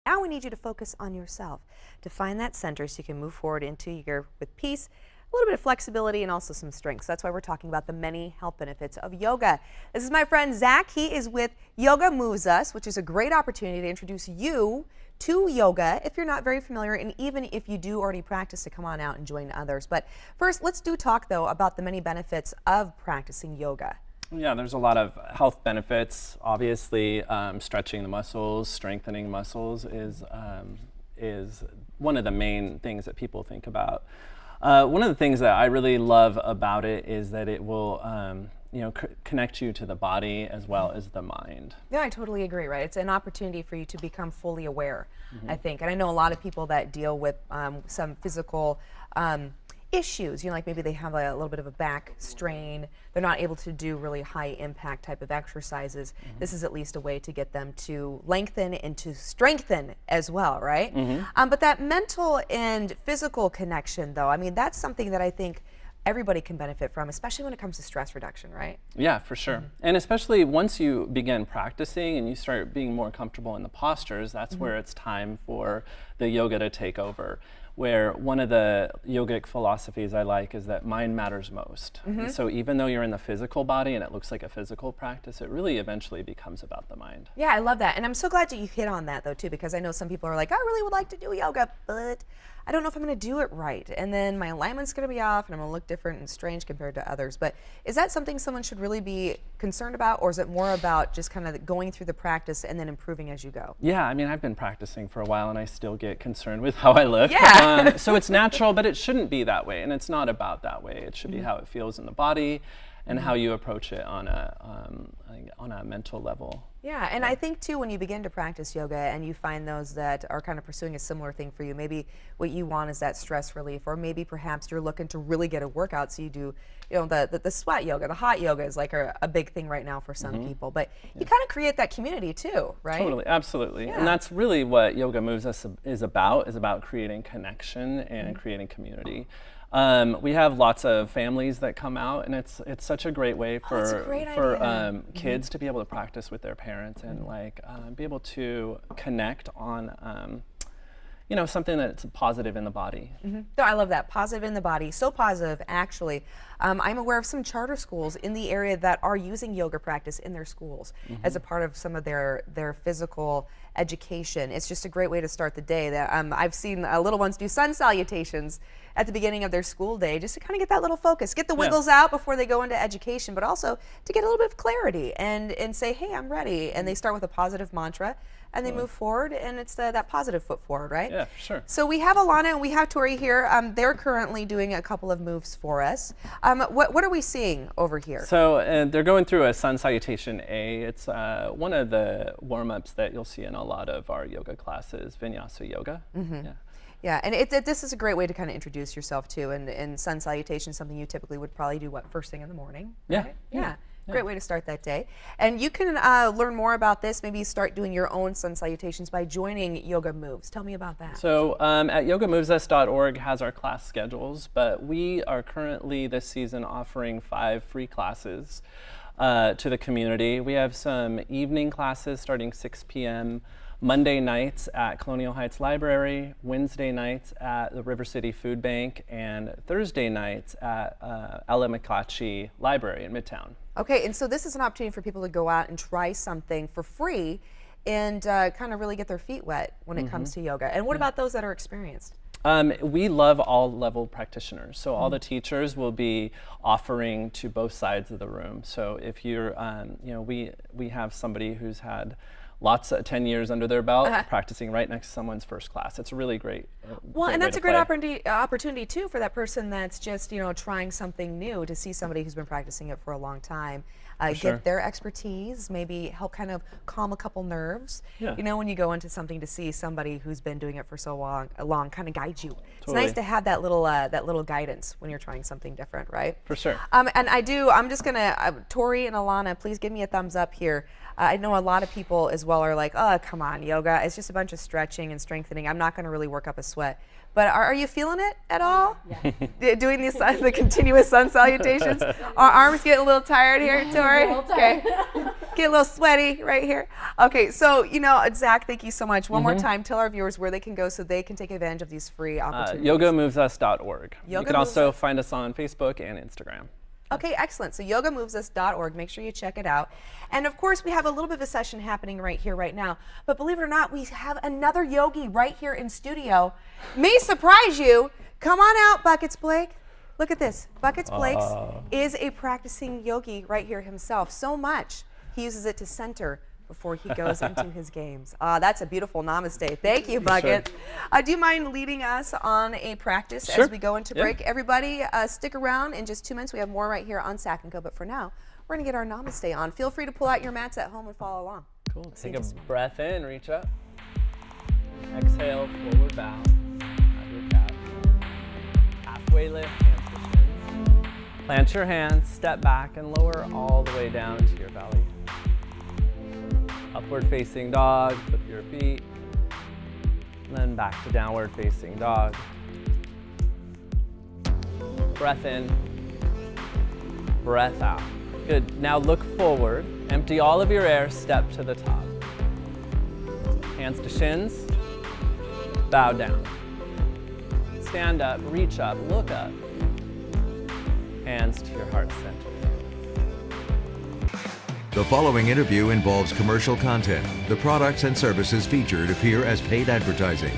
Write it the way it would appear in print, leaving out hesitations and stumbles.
Now we need you to focus on yourself to find that center so you can move forward into your with peace, a little bit of flexibility, and also some strength. So that's why we're talking about the many health benefits of yoga. This is my friend Zach. He is with Yoga Moves Us, which is a great opportunity to introduce you to yoga if you're not very familiar, and even if you do already practice, to come on out and join others. But first, let's talk though about the many benefits of practicing yoga. Yeah, there's a lot of health benefits. Obviously, stretching the muscles, strengthening muscles is one of the main things that people think about. One of the things that I really love about it is that it will connect you to the body as well as the mind. Yeah, I totally agree, right? It's an opportunity for you to become fully aware, I think. And I know a lot of people that deal with some physical issues, like maybe they have a little bit of a back strain, they're not able to do really high impact type of exercises. This is at least a way to get them to lengthen and to strengthen as well, right? But that mental and physical connection though, I mean, that's something that I think everybody can benefit from, especially when it comes to stress reduction, right? Yeah, for sure. And especially once you begin practicing and you start being more comfortable in the postures, that's where it's time for the yoga to take over. Where one of the yogic philosophies I like is that mind matters most. And so even though you're in the physical body and it looks like a physical practice, it really eventually becomes about the mind. Yeah, I love that. And I'm so glad that you hit on that though too, because I know some people are like, I really would like to do yoga, but I don't know if I'm going to do it right. And then my alignment's going to be off and I'm going to look different and strange compared to others. But is that something someone should really be concerned about, or is it more about just kind of going through the practice and then improving as you go? Yeah, I mean, I've been practicing for a while and I still get concerned with how I look. Yeah. So it's natural, but it shouldn't be that way. And it's not about that way. It should be how it feels in the body and how you approach it on a mental level. Yeah, and I think too, when you begin to practice yoga and you find those that are kind of pursuing a similar thing for you, maybe what you want is that stress relief, or maybe perhaps you're looking to really get a workout, so you do, the sweat yoga, the hot yoga is like a big thing right now for some people, but you kind of create that community too, right? Totally, absolutely. And that's really what Yoga Moves Us is about creating connection and creating community. We have lots of families that come out, and it's such a great way for kids to be able to practice with their parents and be able to connect on something that's positive in the body. So I love that, positive in the body. So positive, actually. I'm aware of some charter schools in the area that are using yoga practice in their schools as a part of some of their physical education. It's just a great way to start the day. That I've seen little ones do sun salutations at the beginning of their school day, just to kind of get that little focus, get the wiggles out before they go into education, but also to get a little bit of clarity and say, hey, I'm ready. And they start with a positive mantra and they move forward, and it's that positive foot forward, right? Yeah, for sure. So we have Alana and we have Tori here. They're currently doing a couple of moves for us. What are we seeing over here? So they're going through a sun salutation A. It's one of the warm-ups that you'll see in a lot of our yoga classes, Vinyasa yoga. Yeah, and this is a great way to kind of introduce yourself too, and sun salutation is something you typically would probably do, first thing in the morning? Right? Yeah. Great way to start that day. And you can learn more about this, maybe start doing your own sun salutations by joining Yoga Moves. Tell me about that. So at yogamovesus.org has our class schedules, but we are currently this season offering 5 free classes to the community. We have some evening classes starting 6 p.m. Monday nights at Colonial Heights Library, Wednesday nights at the River City Food Bank, and Thursday nights at Ella McClatchy Library in Midtown. Okay, and so this is an opportunity for people to go out and try something for free and kind of really get their feet wet when it comes to yoga. And what about those that are experienced? We love all level practitioners. So all the teachers will be offering to both sides of the room. So if you're, we have somebody who's had lots of 10 years under their belt practicing right next to someone's first class. It's a really great and that's a great opportunity too for that person that's just trying something new, to see somebody who's been practicing it for a long time, get their expertise, maybe help kind of calm a couple nerves. When you go into something, to see somebody who's been doing it for so long kind of guide you. It's nice to have that little guidance when you're trying something different, right? For sure. And I'm just gonna Tori and Alana, please give me a thumbs up here. I know a lot of people as well are like, oh, come on, yoga, it's just a bunch of stretching and strengthening. I'm not going to really work up a sweat. But are you feeling it at all? Yeah. Doing the continuous sun salutations? Our arms getting a little tired here, Tori? Okay. Get a little sweaty right here. Okay, so, Zach, thank you so much. One more time, tell our viewers where they can go so they can take advantage of these free opportunities. YogaMovesUs.org. You can also find us on Facebook and Instagram. Okay, excellent. So yogamovesus.org. Make sure you check it out. And of course, we have a little bit of a session happening right here, right now. But believe it or not, we have another yogi right here in studio. May surprise you. Come on out, Buckets Blake. Look at this. Buckets Blake is a practicing yogi right here himself. So much he uses it to center before he goes into his games. That's a beautiful namaste. Thank you, Bucket. Sure. Do you mind leading us on a practice Sure. as we go into break? Everybody, stick around. In just 2 minutes, we have more right here on Sack and Go. But for now, we're going to get our namaste on. Feel free to pull out your mats at home and follow along. Cool. Take a breath in, reach up. Exhale, forward bow. Have your calf. Halfway lift, hands to shins. Plant your hands, step back, and lower all the way down to your belly. Upward facing dog, flip your feet. Then back to downward facing dog. Breath in, breath out. Good. Now look forward. Empty all of your air, step to the top. Hands to shins. Bow down. Stand up, reach up, look up. Hands to your heart center. The following interview involves commercial content. The products and services featured appear as paid advertising.